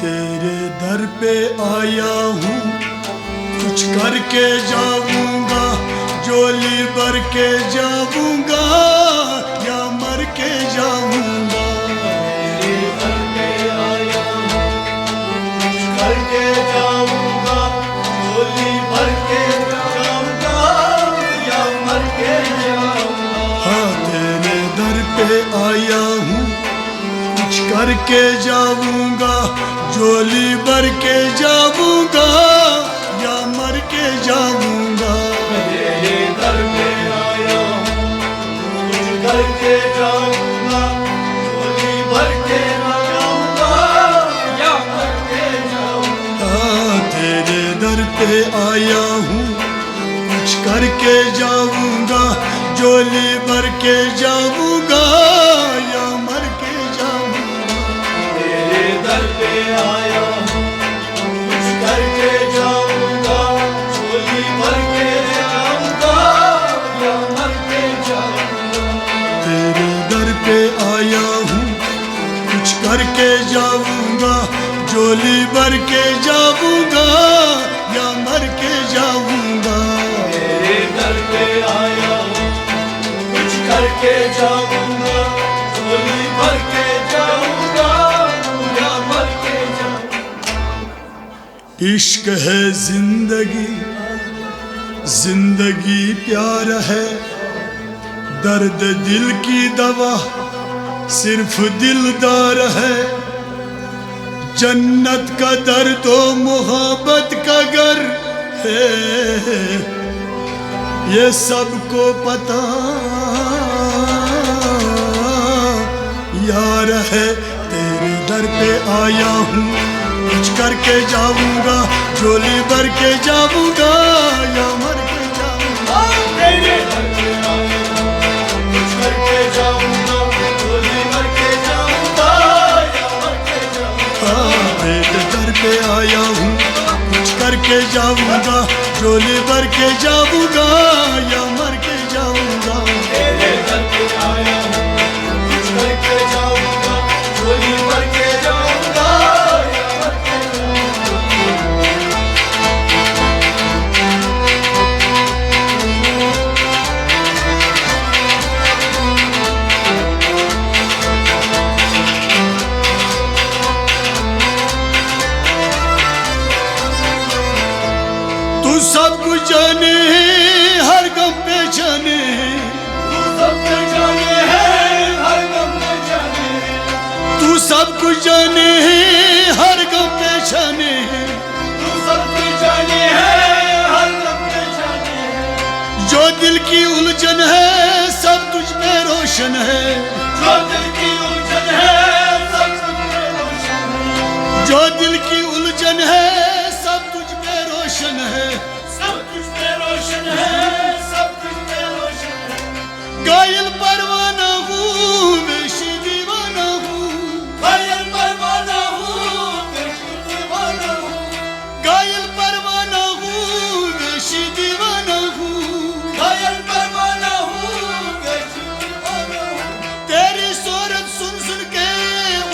तेरे दर पे आया हूँ, कुछ करके जाऊंगा, झोली भर के जाऊंगा या मर के जाऊंगा। तेरे दर पे आया हूँ, कुछ करके जाऊंगा, झोली भर के जाऊंगा या मर के जाऊंगा। हाँ, तेरे दर पे आया हूँ, कुछ करके जाऊंगा, झोली भर के जाऊंगा या मर के जाऊंगा। तेरे दर पे आया हूँ, कुछ करके जाऊंगा, झोली भर के जाऊंगा या मर के जाऊंगा। हाँ, तेरे दर पे आया हूँ, कुछ करके जाऊंगा, झोली भर के जाऊंगा या मर के जाऊंगा। तेरे दर पे आया हूँ, कुछ करके जाऊंगा, झोली भर के जाऊंगा या मर के जाऊंगा। तेरे दर पे आया हूँ, कुछ करके जाऊंगा, झोली भर के जाऊंगा या मर के जाऊंगा। तेरे दर पे आया हूँ, कुछ करके जाऊंगा, झोली भर के जाऊंगा या मर के जाऊंगा। इश्क है जिंदगी, जिंदगी प्यार है, दर्द दिल की दवा सिर्फ दिलदार है। जन्नत का दर तो मोहब्बत का घर है, ये सबको पता यार है। तेरे दर पे आया हूँ, कुछ करके जाऊंगा, झोली भर के जाऊंगा या मर के जाऊंगा। तेरे दर पे आया हूँ, कुछ करके जाऊंगा, झोली भर के जाऊंगा या मर के जाऊंगा। हाँ, तेरे दर पे आया हूँ, कुछ करके जाऊंगा, झोली भर के जाऊंगा या मर के जाऊंगा। तेरे दर पे आया हूँ, कुछ करके जाऊंगा, झोली भर के जाऊंगा या मर के जाऊंगा। तू सब कुछ जाने है, हर गम पे जाने है, सब कुछ जाने है, हर गम पे जाने है। तू सब कुछ जाने है, हर गम पे जाने है। तू सब कुछ जाने है, हर गम पे जाने है। जो दिल की उलझन है, सब तुझ में रोशन है। जो दिल की उलझन है, सब तुझ में रोशन है। जो दिल की उलझन है, सब तुझ में रोशन है। सब तुझ में रोशन है, सब तुझ में रोशन है। घायल परवाना हूँ, बेशी दीवाना हूँ। घायल परवाना हूँ, बेशी दीवाना हूँ। घायल परवाना हूँ, बेशी दीवाना हूँ। घायल परवाना हूँ, बेशी दीवाना हूँ। तेरी सूरत सुन सुन के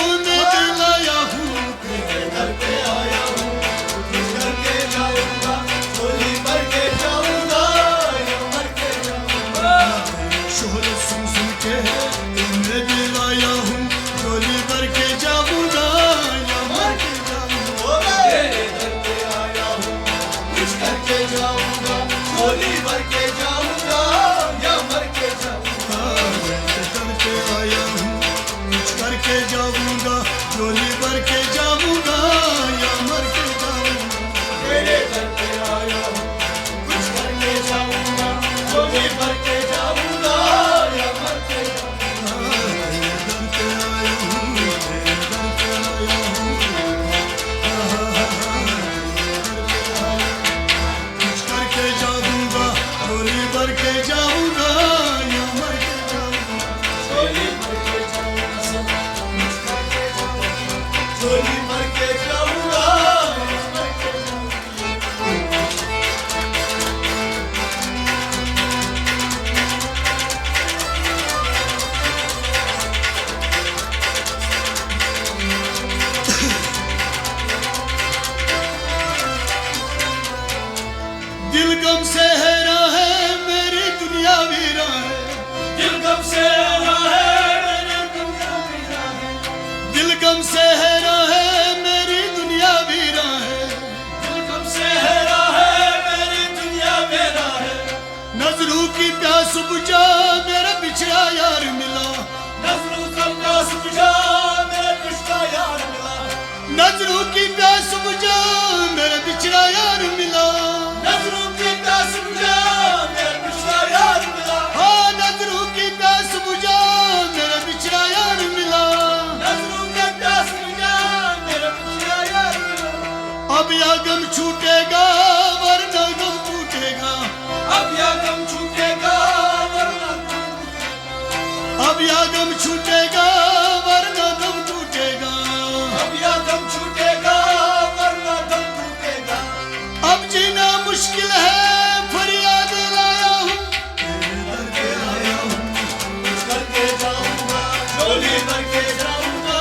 उन्हें दिलाया हूँ। तेरे दर पे आया हूँ, कुछ करके जाऊंगा, झोली भर के जाऊंगा या मर के जाऊंगा। शोहरत सुन सुन के उन्हें दिलाया हूँ, झोली भर के जाऊंगा या मर के जाऊंगा। तेरे दर पे आया हूँ, कुछ करके जाऊंगा, झोली भर के जाऊंगा या मर के जाऊंगा। तेरे दर पे आया हूँ, कुछ करके जाऊंगा, झोली भर के जाऊंगा या मर के जाऊंगा। तेरे दर पे आया हूँ, कुछ करके जाऊंगा, झोली भर के जाऊंगा या मर के जाऊंगा। तेरे दर पे आया हूँ, तेरे दर पे आया हूँ। कुछ करके जाऊंगा, झोली भर के जाऊंगा या मर के जाऊंगा। झोली भर के जाऊंगा, कुछ करके जाऊंगा, झोली भर के जाऊंगा या मर के जाऊंगा। गम से हैरा है मेरी दुनिया वीरा है, दिल गम से हैरा है मेरी दुनिया वीरा है, दिल गम से हैरा है मेरी दुनिया वीरा है, दिल गम से हैरा है मेरी दुनिया वीरा है। नजरों की प्यास बुझा मेरा बिछड़ा यार मिला, नजरों का प्यास बुझा मेरा पिछड़ा यार मिला, नजरों की प्यास बुझा मेरा बिछड़ा यार मिला, नजरों की प्यास बुझा मेरा पिछड़ा यार मिला, हाँ नजरों की प्यास बुझा मेरा बिछड़ा यार मिला, नजरों का प्यास बुझा मेरा पिछड़ा यार मिला। अब या गम छूटेगा वरना गम टूटेगा, अब या गम छूटेगा वरना अब या गम छूटेगा वरना गम टूटेगा, अब या गम छूटेगा वरना गम टूटेगा। अब जीना मुश्किल है फरियाद लाया हूँ, करके आया हूँ, कुछ करके जाऊंगा, झोली भर के जाऊंगा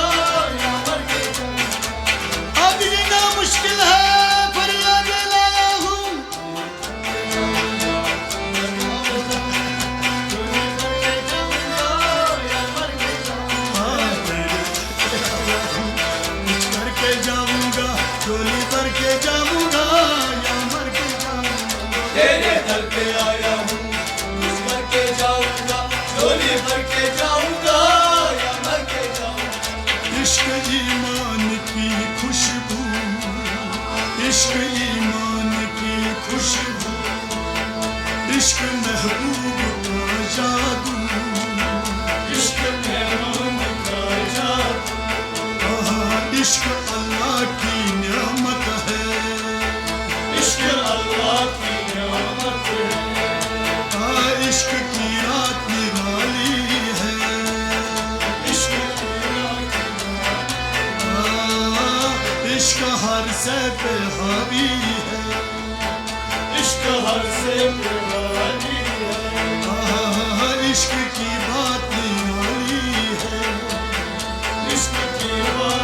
या मर के जाऊंगा। अब जीना मुश्किल है फरियाद लाया हूँ, झोली भर के जाऊंगा या मर के जाऊंगा। कुछ करके जाऊंगा झोली भर के जाऊंगा या मर के जाऊंगा। तेरे दर पे आया हूँ, कुछ करके जाऊंगा, झोली भर के जाऊंगा या मर के जाऊंगा। इश्क ईमान की खुशबू, इश्क ईमान की खुशबू, इश्क महबूब का जादू, इश्क महबूब का जादू, इश्क अल्लाह की नेमत है, इश्क अल्लाह की नेमत है, इश्क की रात निराली है, इश्क की रात इश्क हर से पे हावी है, इश्क हर से प्रभावी है, इश्क की बात निराली है, इश्क की बात